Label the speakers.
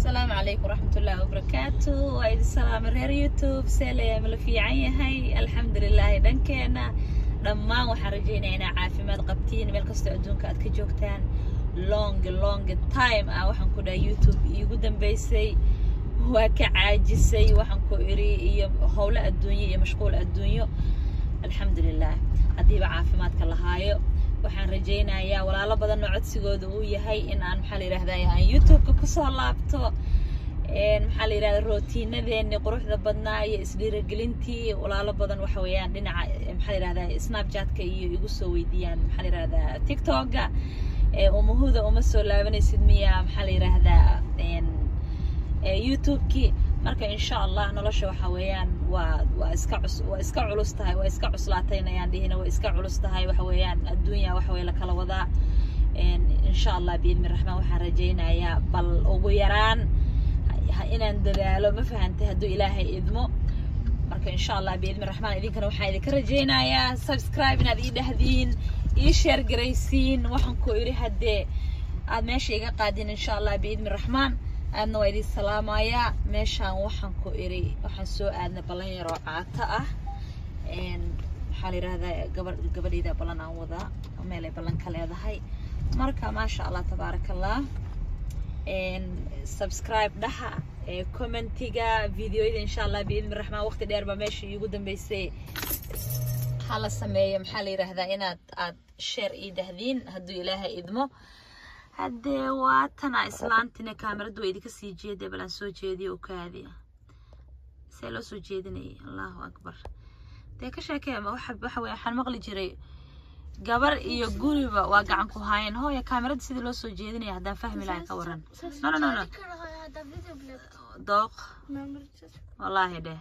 Speaker 1: السلام عليكم ورحمة الله وبركاته. وعيد السلام رير يوتيوب سلام لفي عيهاي الحمد لله دنكينا دمان waxaan rajeynaynaa caafimaad qabtiin meel kasta adduunka aad ka joogtaan long time waxaan ku dhahay youtube igu dambeysay waa ka caajisay waxaan ku iri iyo howlo adduunyo iyo mashquul adduunyo alxamdulillah hadiiba caafimaadka la haayo waxaan rajeynayaa walaalo badan oo codsigooda uu yahay in aan maxaa la yiraahdaa aan youtube ku soo laabto maxaa la yiraahdaa routiinadeena quruxda badnaa iyo isdhiirigelintii walaalo badan waxa weeyaan dhinaca maxaa la yiraahdaa snapchat-ka iyo igu soo weydiiyaan maxaa la yiraahdaa tiktok-ga umuhuda uma soo laabanaysid miya maxaa la yiraahdaa youtube-ki marka insha Allah nolosha waxa weeyaan waa iska culus tahay waa iska cuslaataynayaan dhihina waa iska culus tahay waxa weeyaan adduunka waxa weey la kala wadaa insha Allah biidmi raxmaan waxaan rajeynayaa bal ugu yaraan inaan dadaalo ma fahantay hadduu ilaahay idmo marka insha Allah biidmi raxmaan idinkana waxaan idinka rajeynayaa subscribe inaad ii dhahdiin ii share garaysiin waxaan ku iri hadee aad meesha iga qaadin insha Allah biidmi raxmaan أنا ويدي السلام يا مشان وحن كويري وحن سو أدنى بلان رعاة إن حالي هذا قبل إذا بلان عوضة ومالي بلان كله هذا هاي مركا ما شاء الله تبارك الله إن سبسكرايب لها كومنتيجا فيديو إذا إن شاء الله بإذن الرحمن وقت دير بمشي يقدم بيسي حالة سمية محلي هذا إن شير إيده ذين هدو إلها إدمو هدي واتنا إسلانتنا كاميرا دويدي كسي جيدي بلان سو جيدي وكادي سيلو سو جيدني الله أكبر دي كشاكي ما وحب وحوي حان مغلي جري قبر إيو قولي واقعانكو هاين هو يا كاميرا سيدي لو سو جيدني هدا فهمي لاي كورن لا دوق والله ده